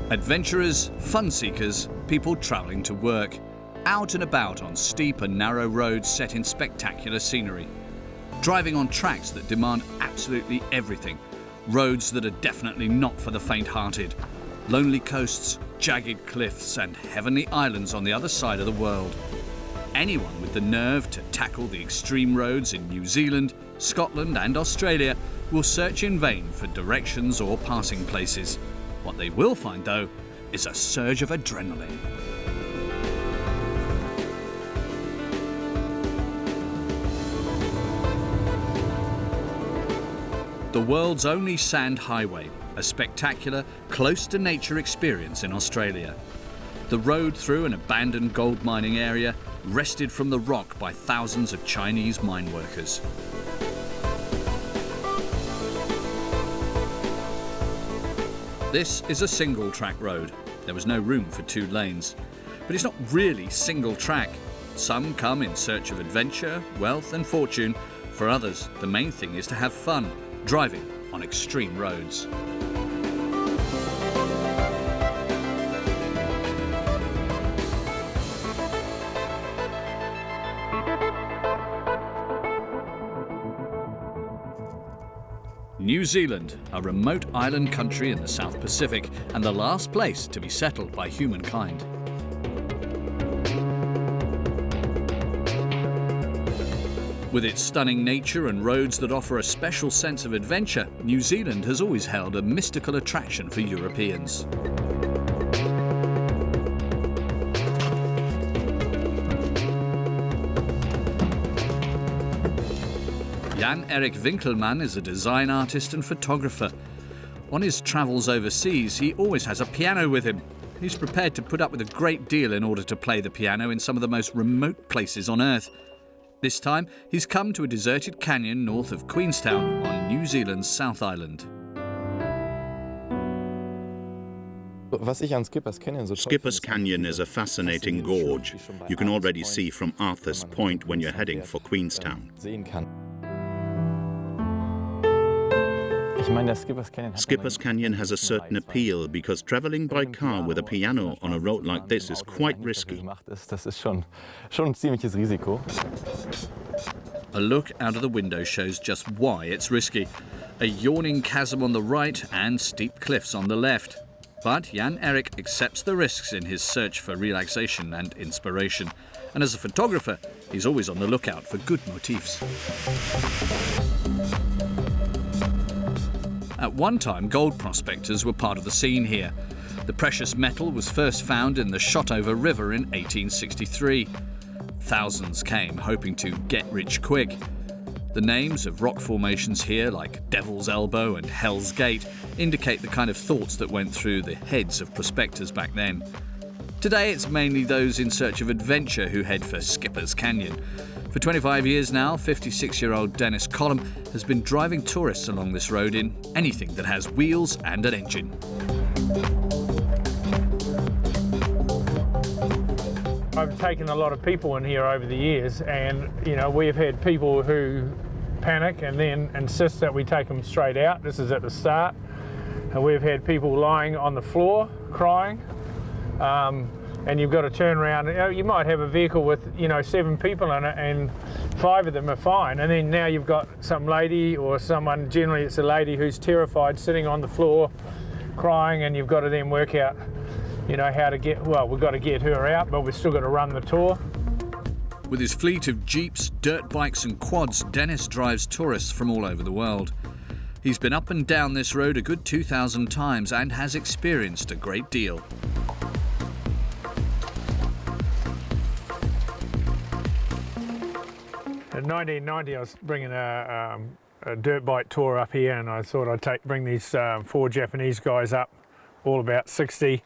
Adventurers, fun seekers, people travelling to work, out and about on steep and narrow roads set in spectacular scenery. Driving on tracks that demand absolutely everything, roads that are definitely not for the faint-hearted, lonely coasts, jagged cliffs and heavenly islands on the other side of the world. Anyone with the nerve to tackle the extreme roads in New Zealand, Scotland and Australia will search in vain for directions or passing places. What they will find, though, is a surge of adrenaline. The world's only sand highway, a spectacular, close-to-nature experience in Australia. The road through an abandoned gold mining area, wrested from the rock by thousands of Chinese mine workers. This is a single-track road. There was no room for two lanes. But it's not really single-track. Some come in search of adventure, wealth and fortune. For others, the main thing is to have fun, driving on extreme roads. New Zealand, a remote island country in the South Pacific and the last place to be settled by humankind. With its stunning nature and roads that offer a special sense of adventure, New Zealand has always held a mystical attraction for Europeans. Jan-Erik Winkelmann is a design artist and photographer. On his travels overseas, he always has a piano with him. He's prepared to put up with a great deal in order to play the piano in some of the most remote places on Earth. This time, he's come to a deserted canyon north of Queenstown on New Zealand's South Island. Skipper's Canyon is a fascinating gorge. You can already see from Arthur's Point when you're heading for Queenstown. Skipper's Canyon has a certain appeal because traveling by car with a piano on a road like this is quite risky. A look out of the window shows just why it's risky. A yawning chasm on the right and steep cliffs on the left. But Jan-Erik accepts the risks in his search for relaxation and inspiration. And as a photographer, he's always on the lookout for good motifs. At one time, gold prospectors were part of the scene here. The precious metal was first found in the Shotover River in 1863. Thousands came hoping to get rich quick. The names of rock formations here, like Devil's Elbow and Hell's Gate, indicate the kind of thoughts that went through the heads of prospectors back then. Today, it's mainly those in search of adventure who head for Skipper's Canyon. For 25 years now, 56-year-old Dennis Collum has been driving tourists along this road in anything that has wheels and an engine. I've taken a lot of people in here over the years, and we've had people who panic and then insist that we take them straight out. This is at the start. And we've had people lying on the floor crying. And you've got to turn around. You might have a vehicle with 7 people in it and 5 of them are fine, and then now you've got some lady or someone, generally it's a lady who's terrified, sitting on the floor crying, and you've got to then work out how to get, we've got to get her out, but we've still got to run the tour. With his fleet of jeeps, dirt bikes and quads, Dennis drives tourists from all over the world. He's been up and down this road a good 2,000 times and has experienced a great deal. In 1990, I was bringing a dirt bike tour up here, and I thought I'd bring these 4 Japanese guys up, all about 60,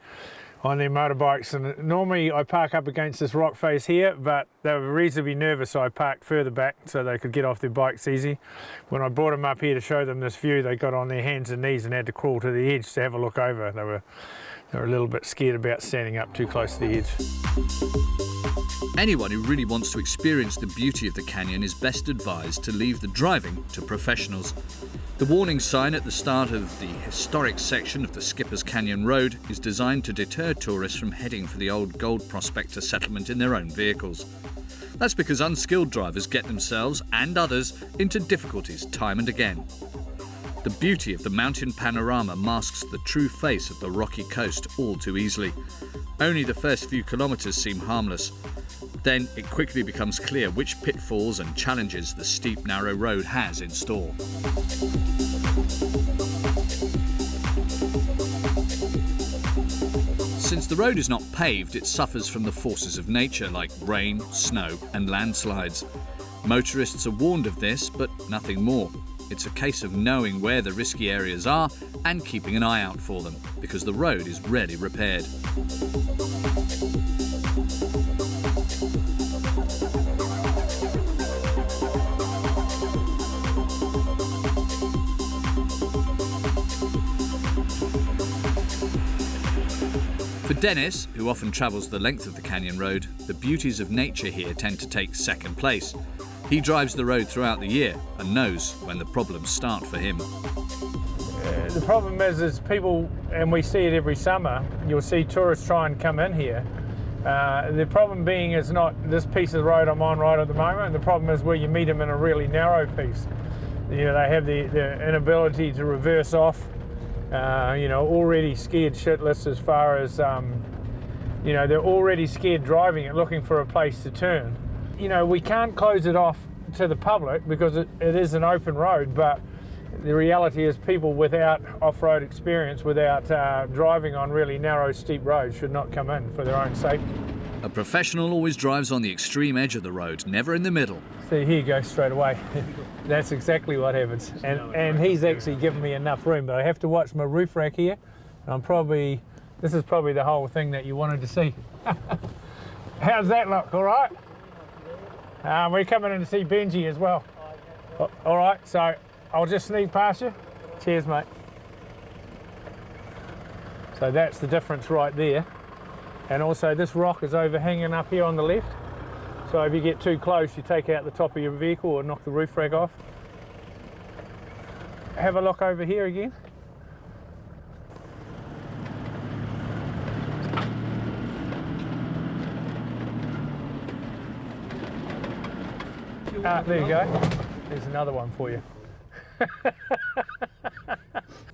on their motorbikes. And normally I park up against this rock face here, but they were reasonably nervous, so I parked further back so they could get off their bikes easy. When I brought them up here to show them this view, they got on their hands and knees and had to crawl to the edge to have a look over. They're a little bit scared about standing up too close to the edge. Anyone who really wants to experience the beauty of the canyon is best advised to leave the driving to professionals. The warning sign at the start of the historic section of the Skipper's Canyon Road is designed to deter tourists from heading for the old gold prospector settlement in their own vehicles. That's because unskilled drivers get themselves and others into difficulties time and again. The beauty of the mountain panorama masks the true face of the rocky coast all too easily. Only the first few kilometres seem harmless. Then it quickly becomes clear which pitfalls and challenges the steep, narrow road has in store. Since the road is not paved, it suffers from the forces of nature like rain, snow and landslides. Motorists are warned of this, but nothing more. It's a case of knowing where the risky areas are and keeping an eye out for them, because the road is rarely repaired. For Dennis, who often travels the length of the canyon road, the beauties of nature here tend to take second place. He drives the road throughout the year and knows when the problems start for him. The problem is people, and we see it every summer, you'll see tourists try and come in here. The problem being is not this piece of the road I'm on right at the moment. The problem is where you meet them in a really narrow piece. You know, they have the inability to reverse off. You know, already scared shitless as far as, you know, they're already scared driving it, looking for a place to turn. You know, we can't close it off to the public because it is an open road, but the reality is people without off-road experience, without driving on really narrow, steep roads should not come in for their own safety. A professional always drives on the extreme edge of the road, never in the middle. See, here you go straight away. That's exactly what happens. And he's actually given me enough room, but I have to watch my roof rack here. This is probably the whole thing that you wanted to see. How's that look, all right? We're coming in to see Benji as well. All right, so I'll just sneak past you. Cheers, mate. So that's the difference right there. And also this rock is overhanging up here on the left. So if you get too close, you take out the top of your vehicle or knock the roof rack off. Have a look over here again. There you go. There's another one for you.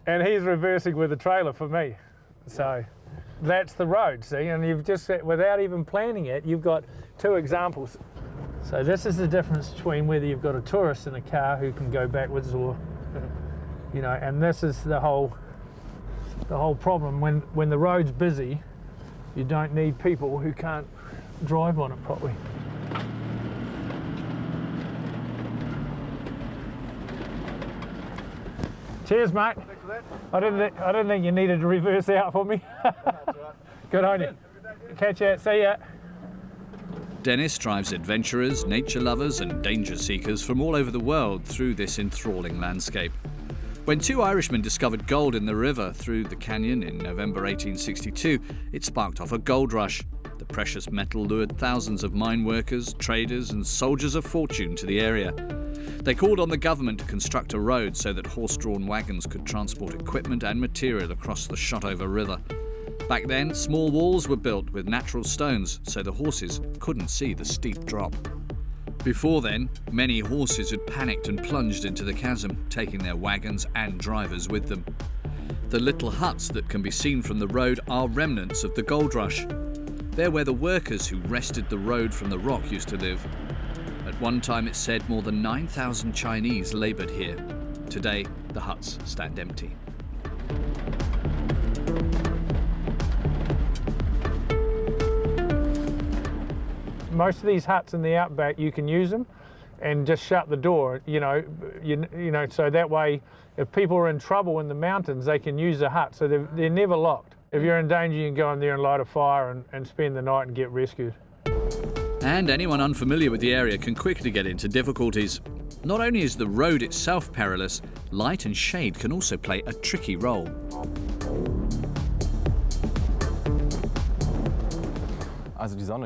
And he's reversing with the trailer for me. So that's the road, see? And you've just, without even planning it, you've got two examples. So this is the difference between whether you've got a tourist in a car who can go backwards or, you know, and this is the whole problem. When the road's busy, you don't need people who can't drive on it properly. Cheers, mate. Thanks for that. I didn't think you needed to reverse out for me. That's all right. Good on you. Catch you. See ya. Dennis drives adventurers, nature lovers and danger seekers from all over the world through this enthralling landscape. When two Irishmen discovered gold in the river through the canyon in November 1862, it sparked off a gold rush. The precious metal lured thousands of mine workers, traders and soldiers of fortune to the area. They called on the government to construct a road so that horse-drawn wagons could transport equipment and material across the Shotover River. Back then, small walls were built with natural stones so the horses couldn't see the steep drop. Before then, many horses had panicked and plunged into the chasm, taking their wagons and drivers with them. The little huts that can be seen from the road are remnants of the gold rush. They're where the workers who wrested the road from the rock used to live. At one time, it's said more than 9,000 Chinese laboured here. Today, the huts stand empty. Most of these huts in the outback, you can use them and just shut the door, you know, so that way if people are in trouble in the mountains, they can use the hut, so they're never locked. If you're in danger, you can go in there and light a fire and spend the night and get rescued. And anyone unfamiliar with the area can quickly get into difficulties. Not only is the road itself perilous, light and shade can also play a tricky role.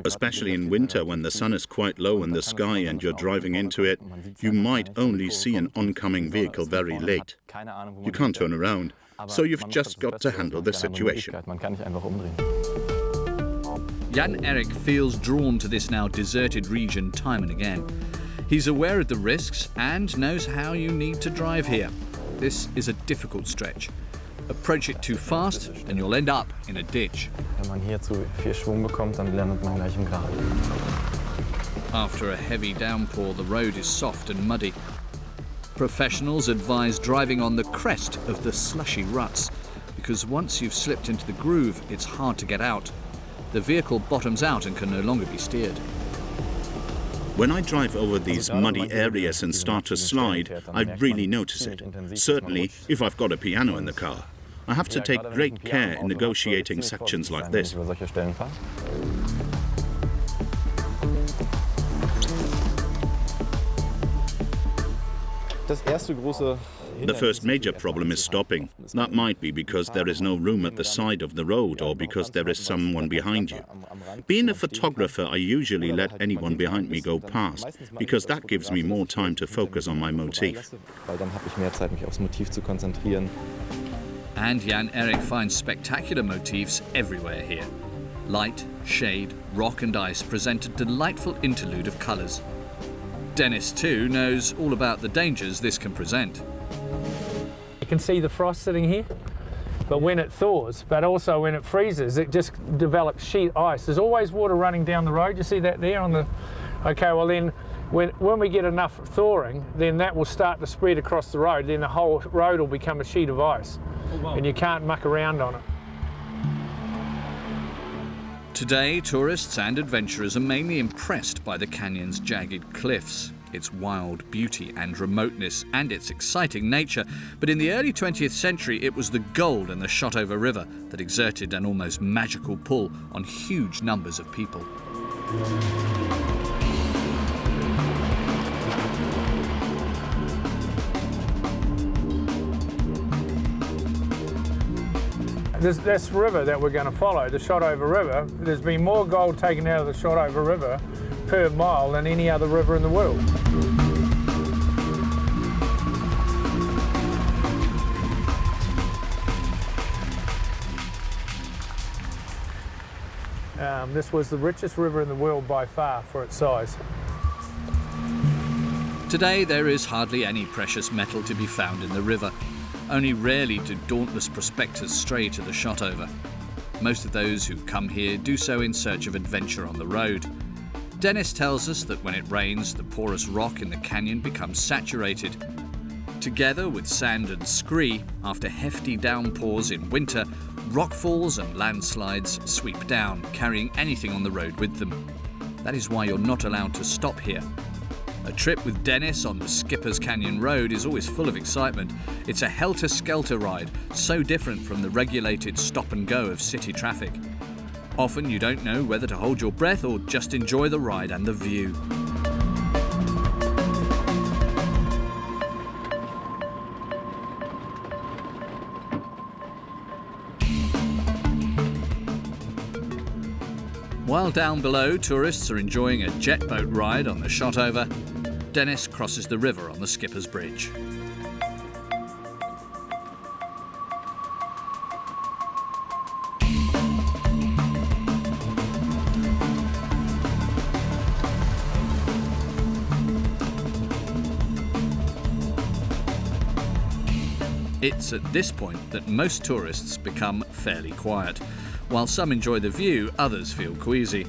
Especially in winter when the sun is quite low in the sky and you're driving into it, you might only see an oncoming vehicle very late. You can't turn around, so you've just got to handle the situation. Jan Erik feels drawn to this now deserted region time and again. He's aware of the risks and knows how you need to drive here. This is a difficult stretch. Approach it too fast and you'll end up in a ditch. After a heavy downpour, the road is soft and muddy. Professionals advise driving on the crest of the slushy ruts, because once you've slipped into the groove, it's hard to get out. The vehicle bottoms out and can no longer be steered. When I drive over these muddy areas and start to slide, I really notice it. Certainly, if I've got a piano in the car. I have to take great care in negotiating sections like this. The first major problem is stopping. That might be because there is no room at the side of the road or because there is someone behind you. Being a photographer, I usually let anyone behind me go past, because that gives me more time to focus on my motif. And Jan Erik finds spectacular motifs everywhere here. Light, shade, rock and ice present a delightful interlude of colours. Dennis, too, knows all about the dangers this can present. You can see the frost sitting here, but when it thaws, but also when it freezes, it just develops sheet ice. There's always water running down the road. You see that there on the... Okay, well then, when we get enough thawing, then that will start to spread across the road. Then the whole road will become a sheet of ice, and you can't muck around on it. Today, tourists and adventurers are mainly impressed by the canyon's jagged cliffs, its wild beauty and remoteness, and its exciting nature. But in the early 20th century, it was the gold and the Shotover River that exerted an almost magical pull on huge numbers of people. This river that we're going to follow, the Shotover River, there's been more gold taken out of the Shotover River per mile than any other river in the world. This was the richest river in the world by far for its size. Today, there is hardly any precious metal to be found in the river. Only rarely do dauntless prospectors stray to the Shotover. Most of those who come here do so in search of adventure on the road. Dennis tells us that when it rains, the porous rock in the canyon becomes saturated. Together with sand and scree, after hefty downpours in winter, rockfalls and landslides sweep down, carrying anything on the road with them. That is why you're not allowed to stop here. A trip with Dennis on the Skipper's Canyon Road is always full of excitement. It's a helter-skelter ride, so different from the regulated stop-and-go of city traffic. Often you don't know whether to hold your breath or just enjoy the ride and the view. While down below, tourists are enjoying a jet boat ride on the Shotover, Dennis crosses the river on the Skipper's Bridge. It's at this point that most tourists become fairly quiet. While some enjoy the view, others feel queasy.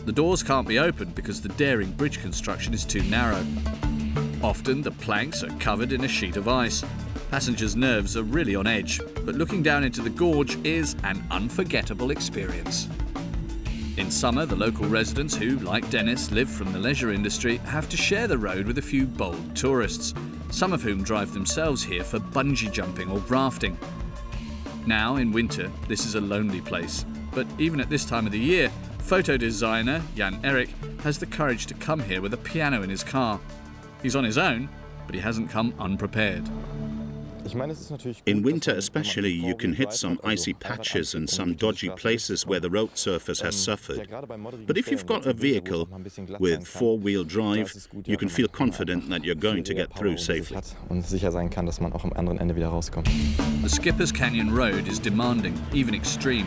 The doors can't be opened because the daring bridge construction is too narrow. Often the planks are covered in a sheet of ice. Passengers' nerves are really on edge, but looking down into the gorge is an unforgettable experience. In summer, the local residents who, like Dennis, live from the leisure industry, have to share the road with a few bold tourists, some of whom drive themselves here for bungee jumping or rafting. Now, in winter, this is a lonely place, but even at this time of the year, photo designer Jan Erik has the courage to come here with a piano in his car. He's on his own, but he hasn't come unprepared. In winter especially, you can hit some icy patches and some dodgy places where the road surface has suffered. But if you've got a vehicle with four-wheel drive, you can feel confident that you're going to get through safely. The Skipper's Canyon Road is demanding, even extreme.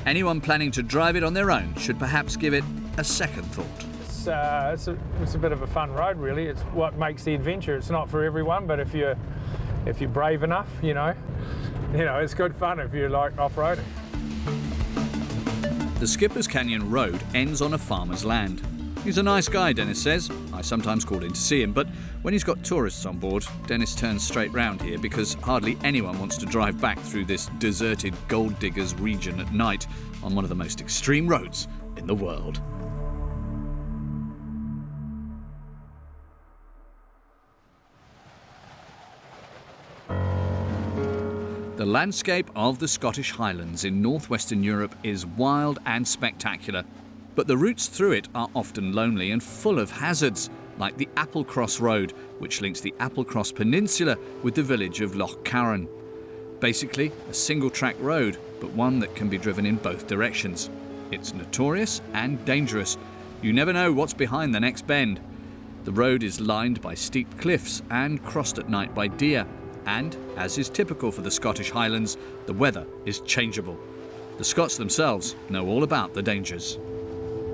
Anyone planning to drive it on their own should perhaps give it a second thought. It's a bit of a fun road, really. It's what makes the adventure. It's not for everyone, but if you're brave enough, you know, it's good fun if you like off-roading. The Skipper's Canyon Road ends on a farmer's land. He's a nice guy, Dennis says. I sometimes call in to see him, but when he's got tourists on board, Dennis turns straight round here because hardly anyone wants to drive back through this deserted gold diggers region at night on one of the most extreme roads in the world. The landscape of the Scottish Highlands in northwestern Europe is wild and spectacular, but the routes through it are often lonely and full of hazards, like the Applecross Road, which links the Applecross Peninsula with the village of Loch Carron. Basically, a single-track road, but one that can be driven in both directions. It's notorious and dangerous. You never know what's behind the next bend. The road is lined by steep cliffs and crossed at night by deer. And, as is typical for the Scottish Highlands, the weather is changeable. The Scots themselves know all about the dangers.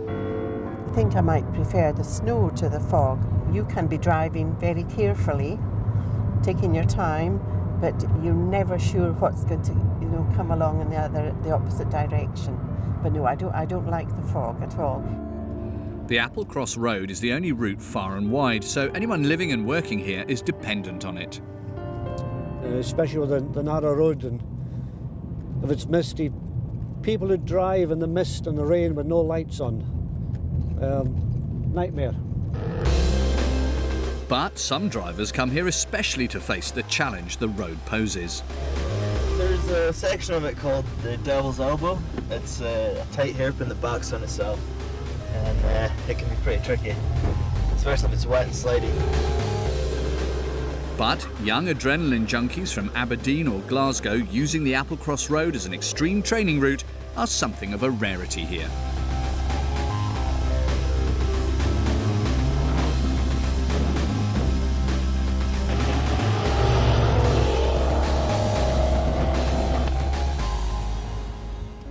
I think I might prefer the snow to the fog. You can be driving very carefully, taking your time, but you're never sure what's going to, come along in the opposite direction. But no, I don't like the fog at all. The Applecross Road is the only route far and wide, so anyone living and working here is dependent on it. Especially with the narrow road, and if it's misty, people who drive in the mist and the rain with no lights on, nightmare. But some drivers come here especially to face the challenge the road poses. There's a section of it called the Devil's Elbow. It's a tight hairpin that backs on itself, and it can be pretty tricky, especially if it's wet and slidey. But young adrenaline junkies from Aberdeen or Glasgow using the Applecross Road as an extreme training route are something of a rarity here.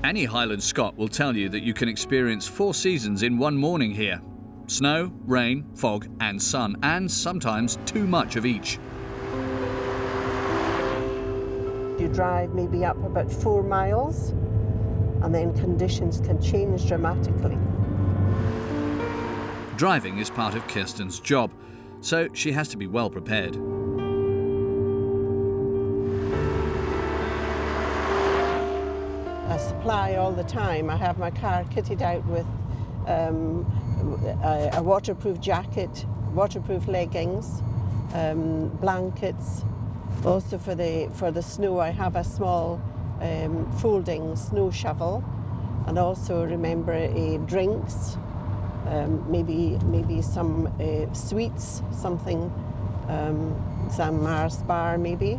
Any Highland Scot will tell you that you can experience 4 seasons in one morning here. Snow, rain, fog and sun, and sometimes too much of each. You drive maybe up about 4 miles, and then conditions can change dramatically. Driving is part of Kirsten's job, so she has to be well prepared. I supply all the time. I have my car kitted out with a waterproof jacket, waterproof leggings, blankets. Also for the snow, I have a small folding snow shovel, and also remember drinks, maybe some sweets, something, some Mars bar maybe,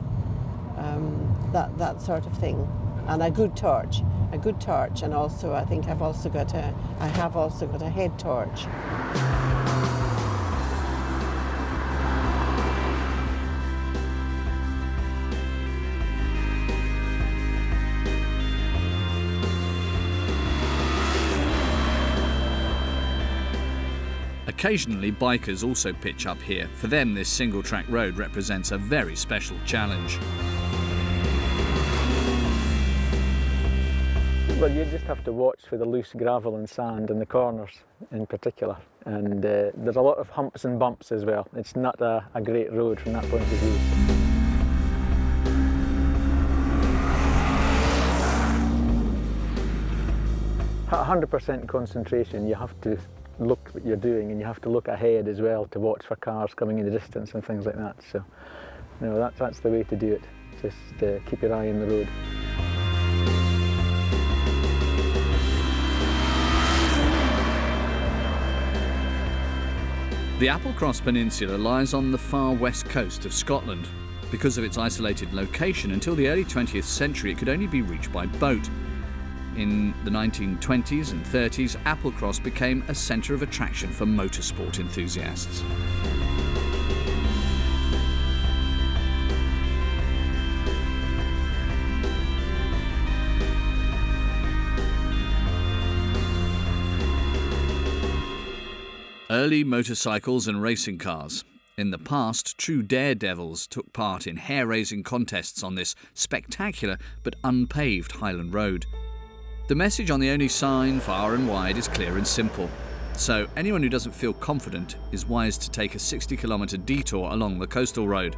that sort of thing, and a good torch, and also I think I have also got a head torch. Occasionally, bikers also pitch up here. For them, this single-track road represents a very special challenge. Well, you just have to watch for the loose gravel and sand in the corners in particular. And there's a lot of humps and bumps as well. It's not a great road from that point of view. At 100% concentration, you have to look what you're doing, and you have to look ahead as well to watch for cars coming in the distance and things like that. So, that's the way to do it. Just keep your eye on the road. The Applecross Peninsula lies on the far west coast of Scotland. Because of its isolated location, until the early 20th century it could only be reached by boat. In the 1920s and 30s, Applecross became a centre of attraction for motorsport enthusiasts. Early motorcycles and racing cars. In the past, true daredevils took part in hair-raising contests on this spectacular but unpaved Highland road. The message on the only sign far and wide is clear and simple. So anyone who doesn't feel confident is wise to take a 60-kilometre detour along the coastal road.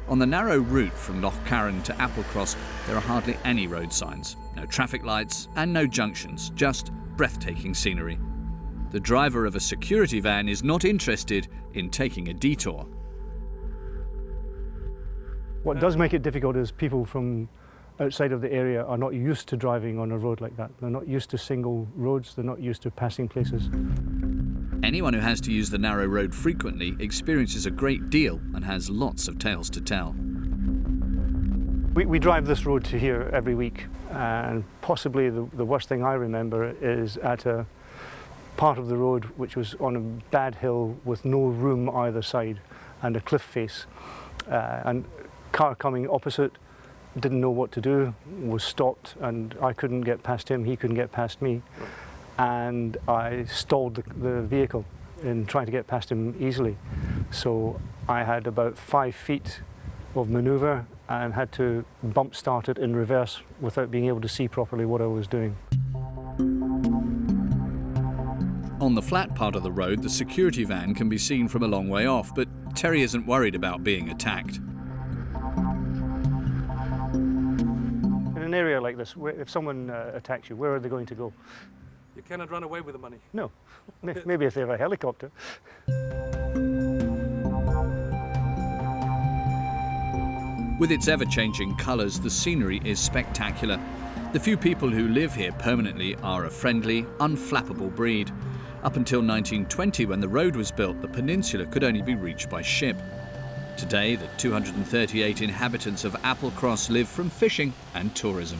On the narrow route from Loch Carron to Applecross, there are hardly any road signs, no traffic lights and no junctions, just breathtaking scenery. The driver of a security van is not interested in taking a detour. What does make it difficult is people from outside of the area are not used to driving on a road like that. They're not used to single roads, they're not used to passing places. Anyone who has to use the narrow road frequently experiences a great deal and has lots of tales to tell. We drive this road to here every week, and possibly the worst thing I remember is at a part of the road which was on a bad hill with no room either side and a cliff face. And car coming opposite didn't know what to do, was stopped, and I couldn't get past him, he couldn't get past me. And I stalled the vehicle in trying to get past him easily. So I had about 5 feet of manoeuvre and had to bump start it in reverse without being able to see properly what I was doing. On the flat part of the road, the security van can be seen from a long way off, but Terry isn't worried about being attacked. In an area like this, if someone attacks you, where are they going to go? You cannot run away with the money. No. Maybe if they have a helicopter. With its ever-changing colours, the scenery is spectacular. The few people who live here permanently are a friendly, unflappable breed. Up until 1920, when the road was built, the peninsula could only be reached by ship. Today, the 238 inhabitants of Applecross live from fishing and tourism.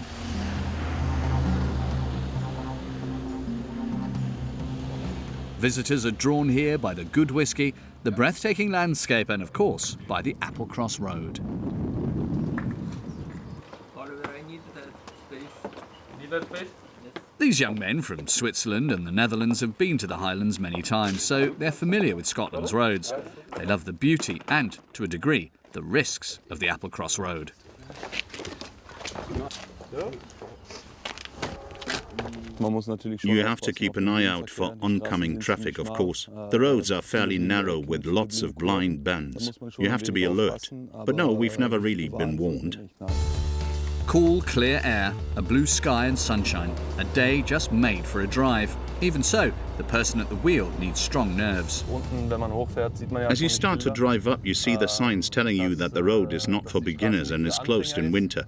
Visitors are drawn here by the good whisky, the breathtaking landscape, and of course, by the Applecross Road. Holger, I need that space. You need that space? These young men from Switzerland and the Netherlands have been to the Highlands many times, so they're familiar with Scotland's roads. They love the beauty and, to a degree, the risks of the Applecross Road. You have to keep an eye out for oncoming traffic, of course. The roads are fairly narrow with lots of blind bends. You have to be alert. But no, we've never really been warned. Cool, clear air, a blue sky and sunshine, a day just made for a drive. Even so, the person at the wheel needs strong nerves. As you start to drive up, you see the signs telling you that the road is not for beginners and is closed in winter.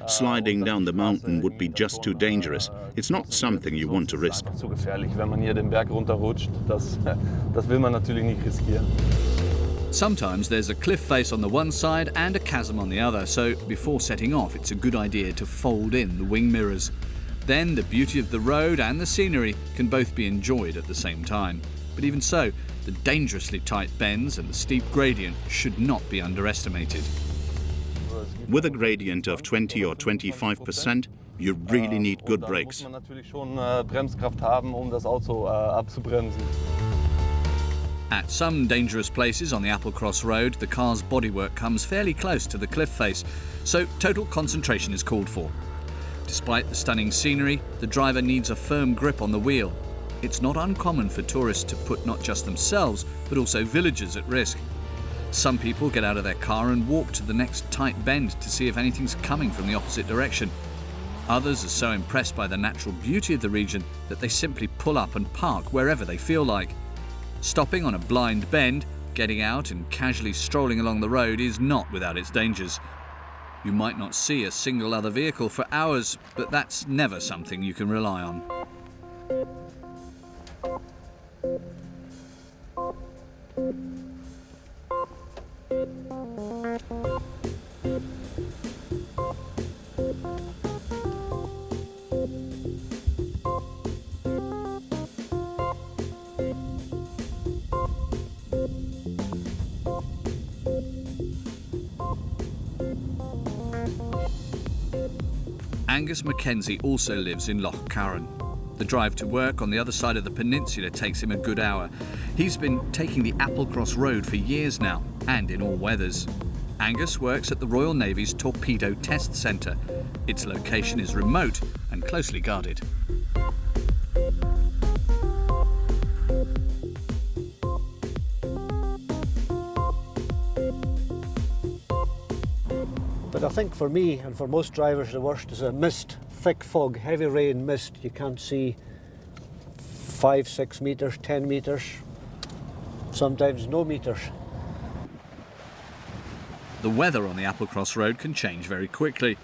Sliding down the mountain would be just too dangerous. It's not something you want to risk. Sometimes there's a cliff face on the one side and a chasm on the other, so before setting off it's a good idea to fold in the wing mirrors. Then the beauty of the road and the scenery can both be enjoyed at the same time. But even so, the dangerously tight bends and the steep gradient should not be underestimated. With a gradient of 20 or 25%, you really need good brakes. At some dangerous places on the Applecross Road, the car's bodywork comes fairly close to the cliff face, so total concentration is called for. Despite the stunning scenery, the driver needs a firm grip on the wheel. It's not uncommon for tourists to put not just themselves, but also villagers at risk. Some people get out of their car and walk to the next tight bend to see if anything's coming from the opposite direction. Others are so impressed by the natural beauty of the region that they simply pull up and park wherever they feel like. Stopping on a blind bend, getting out and casually strolling along the road is not without its dangers. You might not see a single other vehicle for hours, but that's never something you can rely on. Angus Mackenzie also lives in Loch Carron. The drive to work on the other side of the peninsula takes him a good hour. He's been taking the Applecross Road for years now, and in all weathers. Angus works at the Royal Navy's Torpedo Test Centre. Its location is remote and closely guarded. But I think for me and for most drivers the worst is a mist, thick fog, heavy rain, mist. You can't see 5, 6 metres, 10 metres, sometimes no metres. The weather on the Applecross Road can change very quickly.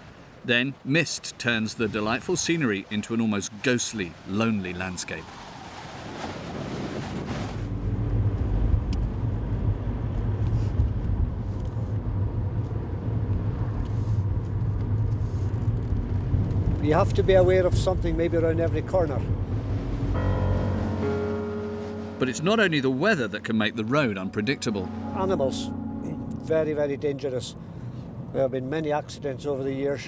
Then mist turns the delightful scenery into an almost ghostly, lonely landscape. You have to be aware of something maybe around every corner. But it's not only the weather that can make the road unpredictable. Animals, very, very dangerous. There have been many accidents over the years.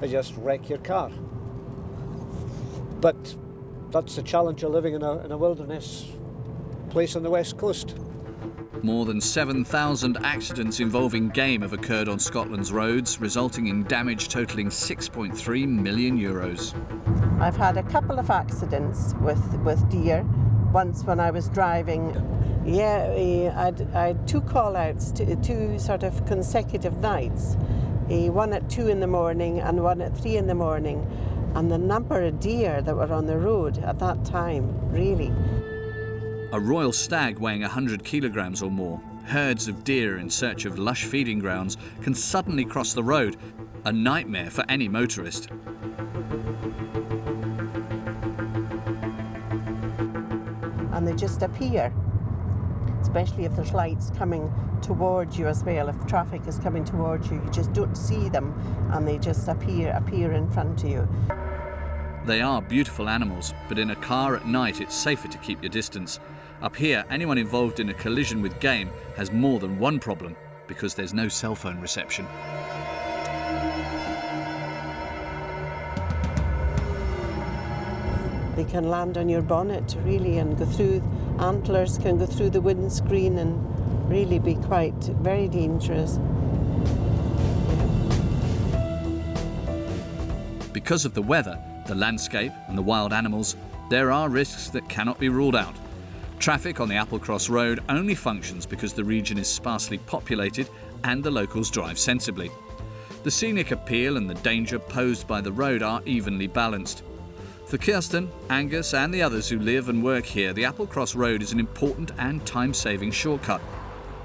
They just wreck your car. But that's the challenge of living in a wilderness place on the west coast. More than 7,000 accidents involving game have occurred on Scotland's roads, resulting in damage totalling €6.3 million. I've had a couple of accidents with deer. Once when I was driving, I had 2 call-outs, two sort of consecutive nights. One at 2 in the morning and one at 3 in the morning. And the number of deer that were on the road at that time, really. A royal stag weighing 100 kilograms or more, herds of deer in search of lush feeding grounds can suddenly cross the road, a nightmare for any motorist. And they just appear, especially if there's lights coming towards you as well. If traffic is coming towards you, you just don't see them and they just appear in front of you. They are beautiful animals, but in a car at night it's safer to keep your distance. Up here, anyone involved in a collision with game has more than one problem, because there's no cell phone reception. They can land on your bonnet, really, and go through, antlers can go through the windscreen and really be quite very dangerous. Because of the weather, the landscape and the wild animals, there are risks that cannot be ruled out. Traffic on the Applecross Road only functions because the region is sparsely populated and the locals drive sensibly. The scenic appeal and the danger posed by the road are evenly balanced. For Kirsten, Angus and the others who live and work here, the Applecross Road is an important and time-saving shortcut.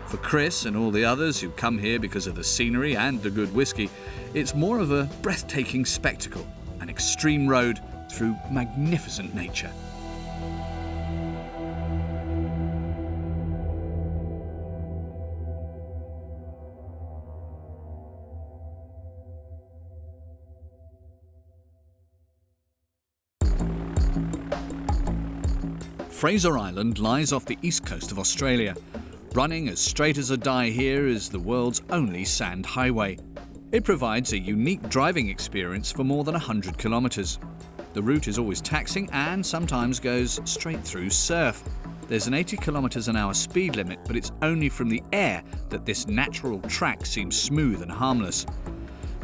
For Chris and all the others who come here because of the scenery and the good whisky, it's more of a breathtaking spectacle, an extreme road through magnificent nature. Fraser Island lies off the east coast of Australia. Running as straight as a die here is the world's only sand highway. It provides a unique driving experience for more than 100 kilometres. The route is always taxing and sometimes goes straight through surf. There's an 80 kilometres an hour speed limit, but it's only from the air that this natural track seems smooth and harmless.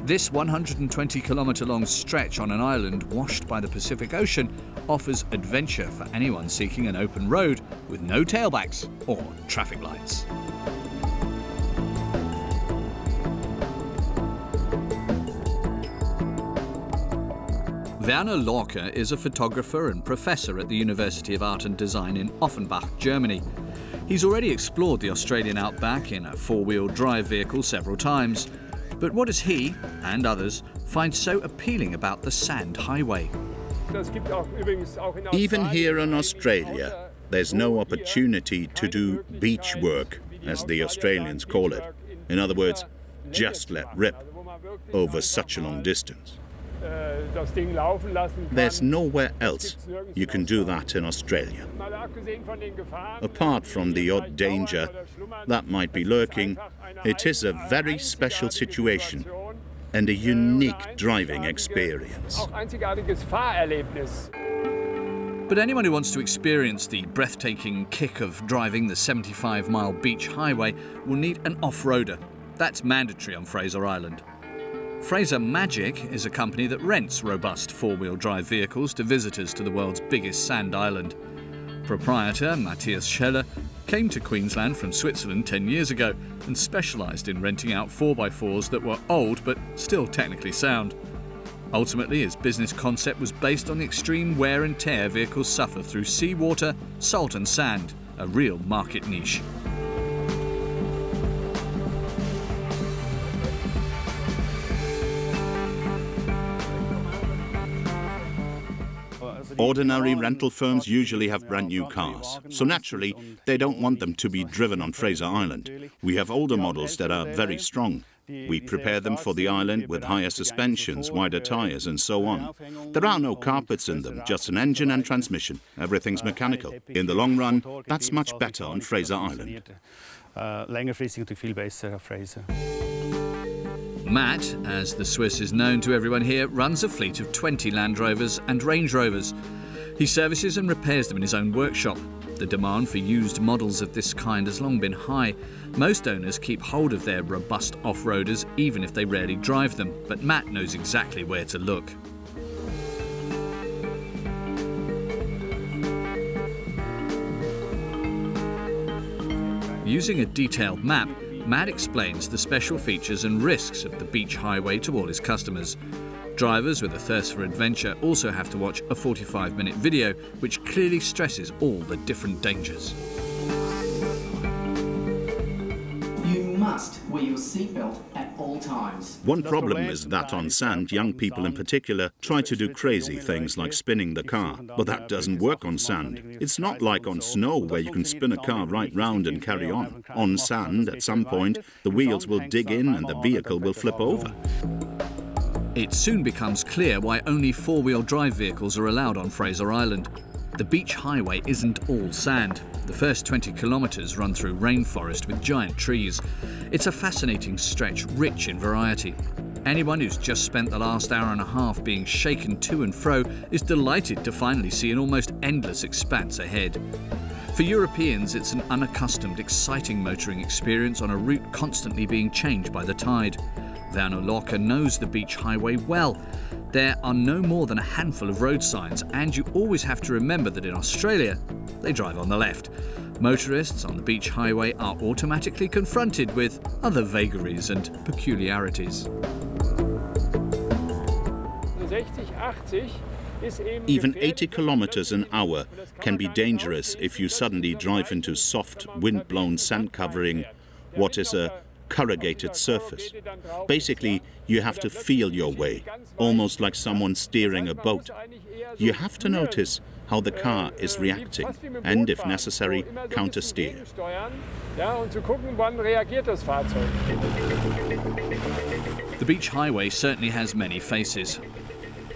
This 120 kilometre long stretch on an island washed by the Pacific Ocean offers adventure for anyone seeking an open road with no tailbacks or traffic lights. Werner Lorca is a photographer and professor at the University of Art and Design in Offenbach, Germany. He's already explored the Australian outback in a four-wheel drive vehicle several times. But what does he, and others, find so appealing about the sand highway? Even here in Australia, there's no opportunity to do beach work, as the Australians call it. In other words, just let rip over such a long distance. There's nowhere else you can do that in Australia. Apart from the odd danger that might be lurking, it is a very special situation, and a unique driving experience. But anyone who wants to experience the breathtaking kick of driving the 75-mile beach highway will need an off-roader. That's mandatory on Fraser Island. Fraser Magic is a company that rents robust four-wheel drive vehicles to visitors to the world's biggest sand island. Proprietor Matthias Scheller came to Queensland from Switzerland 10 years ago and specialised in renting out 4x4s that were old but still technically sound. Ultimately, his business concept was based on the extreme wear and tear vehicles suffer through seawater, salt and sand, a real market niche. Ordinary rental firms usually have brand new cars, so naturally they don't want them to be driven on Fraser Island. We have older models that are very strong. We prepare them for the island with higher suspensions, wider tyres and so on. There are no carpets in them, just an engine and transmission. Everything's mechanical. In the long run, that's much better on Fraser Island. Matt, as the Swiss is known to everyone here, runs a fleet of 20 Land Rovers and Range Rovers. He services and repairs them in his own workshop. The demand for used models of this kind has long been high. Most owners keep hold of their robust off-roaders even if they rarely drive them, but Matt knows exactly where to look. Using a detailed map, Matt explains the special features and risks of the beach highway to all his customers. Drivers with a thirst for adventure also have to watch a 45-minute video which clearly stresses all the different dangers. You must wear your seatbelt at all times. One problem is that on sand, young people in particular try to do crazy things like spinning the car, but that doesn't work on sand. It's not like on snow where you can spin a car right round and carry on. On sand, at some point, the wheels will dig in and the vehicle will flip over. It soon becomes clear why only four-wheel drive vehicles are allowed on Fraser Island. The beach highway isn't all sand. The first 20 kilometres run through rainforest with giant trees. It's a fascinating stretch, rich in variety. Anyone who's just spent the last hour and a half being shaken to and fro is delighted to finally see an almost endless expanse ahead. For Europeans, it's an unaccustomed, exciting motoring experience on a route constantly being changed by the tide. Werner Lorca knows the beach highway well. There are no more than a handful of road signs, and you always have to remember that in Australia, they drive on the left. Motorists on the beach highway are automatically confronted with other vagaries and peculiarities. Even 80 kilometers an hour can be dangerous if you suddenly drive into soft, wind-blown sand covering what is a corrugated surface. Basically, you have to feel your way, almost like someone steering a boat. You have to notice how the car is reacting and, if necessary, countersteer. The beach highway certainly has many faces.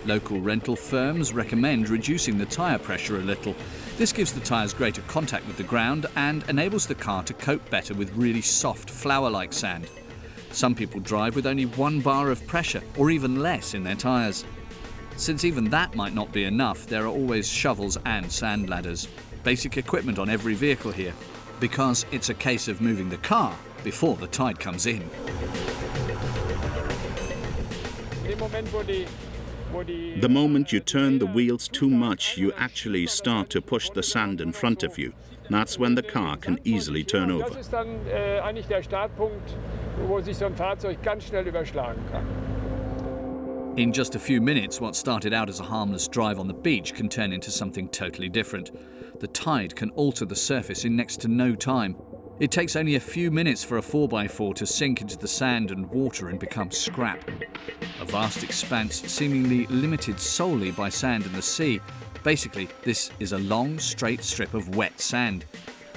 Local rental firms recommend reducing the tyre pressure a little. This gives the tyres greater contact with the ground and enables the car to cope better with really soft, flour-like sand. Some people drive with only 1 bar of pressure, or even less, in their tyres. Since even that might not be enough, there are always shovels and sand ladders. Basic equipment on every vehicle here, because it's a case of moving the car before the tide comes in. The moment you turn the wheels too much, you actually start to push the sand in front of you. That's when the car can easily turn over. In just a few minutes, what started out as a harmless drive on the beach can turn into something totally different. The tide can alter the surface in next to no time. It takes only a few minutes for a 4x4 to sink into the sand and water and become scrap. A vast expanse seemingly limited solely by sand and the sea. Basically, this is a long, straight strip of wet sand.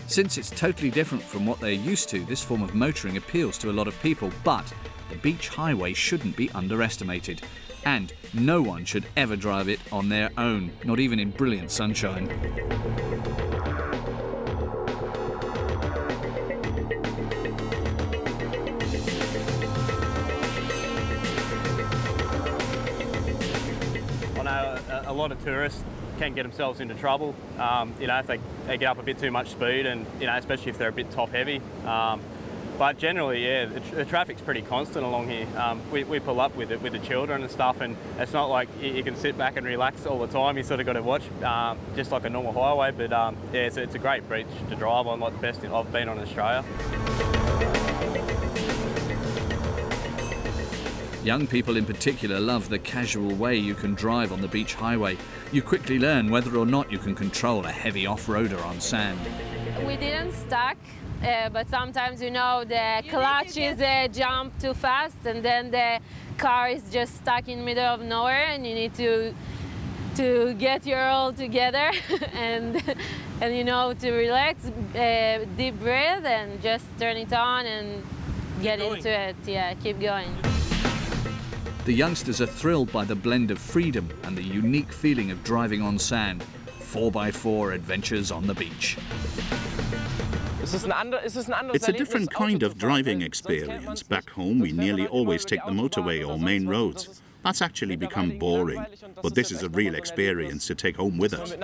Since it's totally different from what they're used to, this form of motoring appeals to a lot of people, but the beach highway shouldn't be underestimated. And no one should ever drive it on their own, not even in brilliant sunshine. lot of tourists can get themselves into trouble, you know, if they get up a bit too much speed, and, you know, especially if they're a bit top heavy. But generally, yeah, the traffic's pretty constant along here. We pull up with the children and stuff, and it's not like you can sit back and relax all the time. You sort of got to watch, just like a normal highway. But yeah, it's a great beach to drive on, like the best I've been on in Australia. Young people in particular love the casual way you can drive on the beach highway. You quickly learn whether or not you can control a heavy off-roader on sand. We didn't stuck, but sometimes, you know, the clutch is jump too fast, and then the car is just stuck in the middle of nowhere, and you need to get your all together and you know, to relax, deep breath, and just turn it on and get into it. Yeah, keep going. The youngsters are thrilled by the blend of freedom and the unique feeling of driving on sand. 4x4 adventures on the beach. It's a different kind of driving experience. Back home, we nearly always take the motorway or main roads. That's actually become boring, but this is a real experience to take home with us.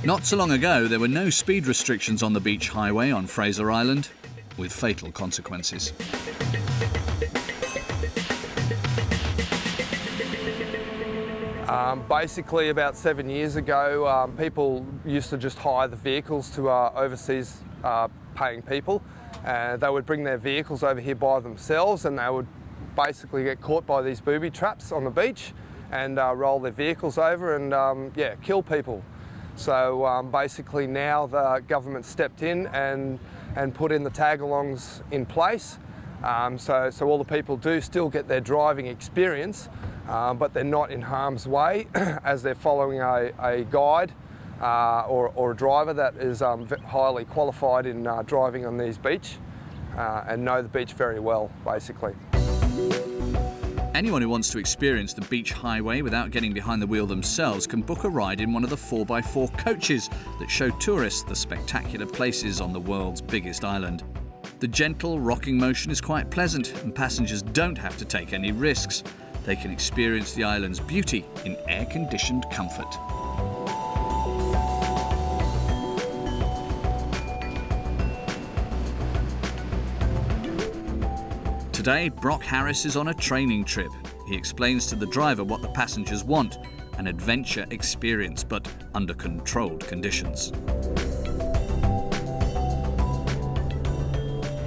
Not so long ago, there were no speed restrictions on the beach highway on Fraser Island, with fatal consequences. Basically, about 7 years ago, people used to just hire the vehicles to overseas paying people. They would bring their vehicles over here by themselves, and they would basically get caught by these booby traps on the beach and roll their vehicles over and yeah, kill people. So basically now the government stepped in and put in the tag-alongs in place. So all the people do still get their driving experience, but they're not in harm's way as they're following a guide or a driver that is highly qualified in driving on these beach and know the beach very well, basically. Anyone who wants to experience the beach highway without getting behind the wheel themselves can book a ride in one of the 4x4 coaches that show tourists the spectacular places on the world's biggest island. The gentle rocking motion is quite pleasant, and passengers don't have to take any risks. They can experience the island's beauty in air-conditioned comfort. Today, Brock Harris is on a training trip. He explains to the driver what the passengers want, an adventure experience, but under controlled conditions.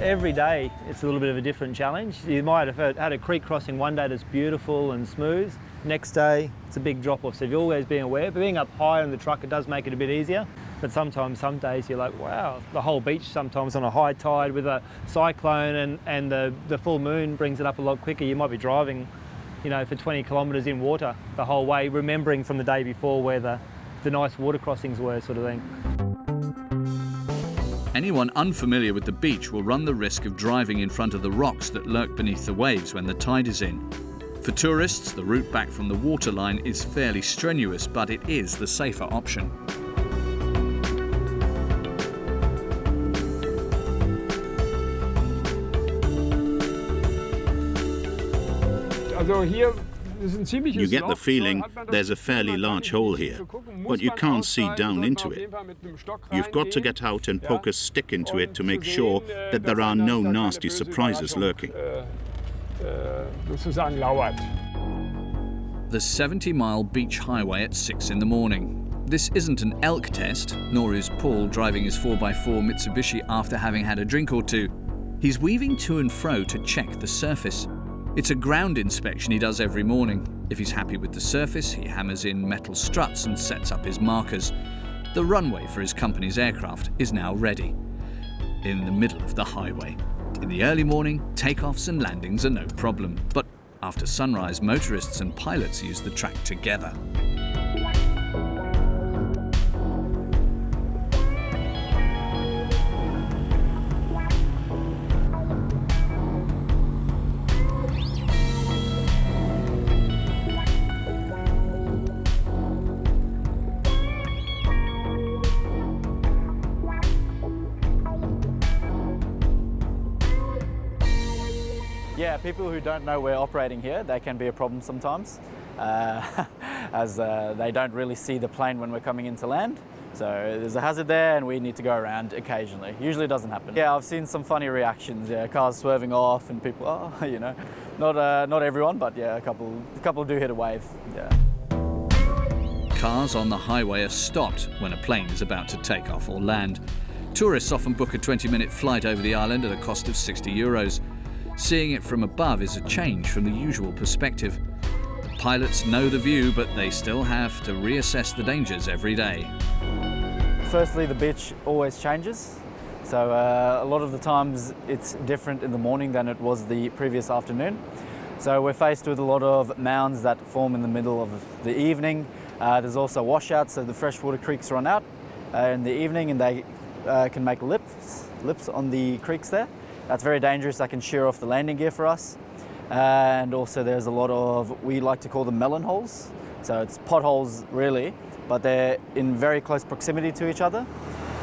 Every day it's a little bit of a different challenge. You might have had a creek crossing one day that's beautiful and smooth. Next day it's a big drop off, so you've always been aware. But being up higher in the truck, it does make it a bit easier. But sometimes, some days you're like, wow, the whole beach sometimes on a high tide with a cyclone and the full moon brings it up a lot quicker. You might be driving, you know, for 20 kilometres in water the whole way, remembering from the day before where the nice water crossings were, sort of thing. Anyone unfamiliar with the beach will run the risk of driving in front of the rocks that lurk beneath the waves when the tide is in. For tourists, the route back from the waterline is fairly strenuous, but it is the safer option. You get the feeling there's a fairly large hole here, but you can't see down into it. You've got to get out and poke a stick into it to make sure that there are no nasty surprises lurking. The 70-mile beach highway at 6 in the morning. This isn't an elk test, nor is Paul driving his 4x4 Mitsubishi after having had a drink or two. He's weaving to and fro to check the surface. It's a ground inspection he does every morning. If he's happy with the surface, he hammers in metal struts and sets up his markers. The runway for his company's aircraft is now ready, in the middle of the highway. In the early morning, takeoffs and landings are no problem, but after sunrise, motorists and pilots use the track together. people who don't know we're operating here, they can be a problem sometimes, as they don't really see the plane when we're coming into land. So there's a hazard there and we need to go around occasionally. Usually doesn't happen. Yeah, I've seen some funny reactions, yeah, cars swerving off and people, oh, you know, not everyone, but yeah, a couple do hit a wave, yeah. Cars on the highway are stopped when a plane is about to take off or land. Tourists often book a 20-minute flight over the island at a cost of 60 euros. Seeing it from above is a change from the usual perspective. The pilots know the view, but they still have to reassess the dangers every day. Firstly, the beach always changes. So a lot of the times it's different in the morning than it was the previous afternoon. So we're faced with a lot of mounds that form in the middle of the evening. There's also washouts, so the freshwater creeks run out in the evening and they can make lips on the creeks there. That's very dangerous. That can shear off the landing gear for us. And also there's a lot of, we like to call them melon holes. So it's potholes really, but they're in very close proximity to each other.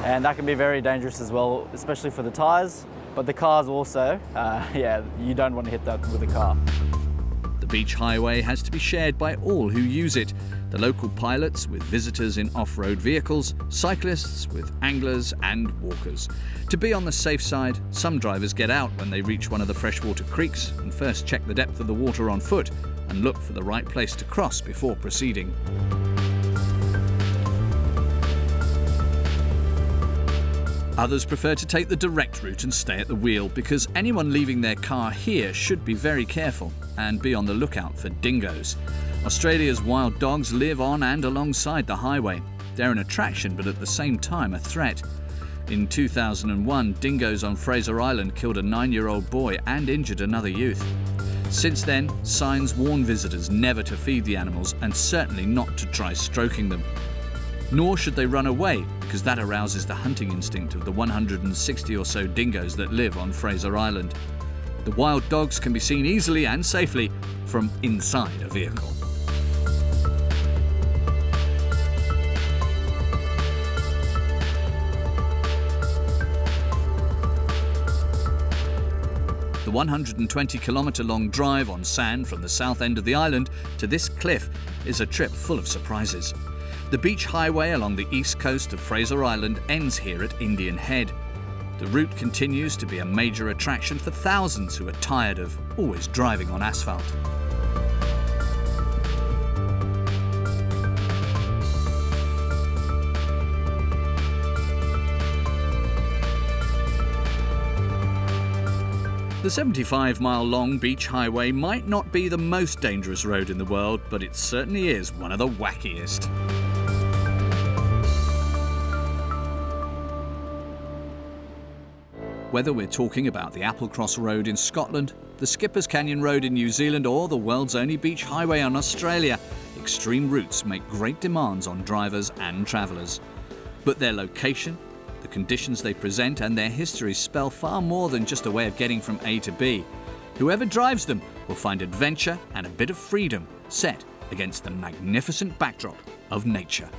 And that can be very dangerous as well, especially for the tires. But the cars also, yeah, you don't want to hit that with a car. The beach highway has to be shared by all who use it. The local pilots with visitors in off-road vehicles, cyclists with anglers and walkers. To be on the safe side, some drivers get out when they reach one of the freshwater creeks and first check the depth of the water on foot and look for the right place to cross before proceeding. Others prefer to take the direct route and stay at the wheel because anyone leaving their car here should be very careful and be on the lookout for dingoes. Australia's wild dogs live on and alongside the highway. They're an attraction but at the same time a threat. In 2001, dingoes on Fraser Island killed a 9-year-old boy and injured another youth. Since then, signs warn visitors never to feed the animals and certainly not to try stroking them. Nor should they run away, because that arouses the hunting instinct of the 160 or so dingoes that live on Fraser Island. The wild dogs can be seen easily and safely from inside a vehicle. The 120-kilometre-long drive on sand from the south end of the island to this cliff is a trip full of surprises. The beach highway along the east coast of Fraser Island ends here at Indian Head. The route continues to be a major attraction for thousands who are tired of always driving on asphalt. The 75-mile-long beach highway might not be the most dangerous road in the world, but it certainly is one of the wackiest. Whether we're talking about the Applecross Road in Scotland, the Skipper's Canyon Road in New Zealand or the world's only beach highway in Australia, extreme routes make great demands on drivers and travellers. But their location, the conditions they present and their history spell far more than just a way of getting from A to B. Whoever drives them will find adventure and a bit of freedom set against the magnificent backdrop of nature.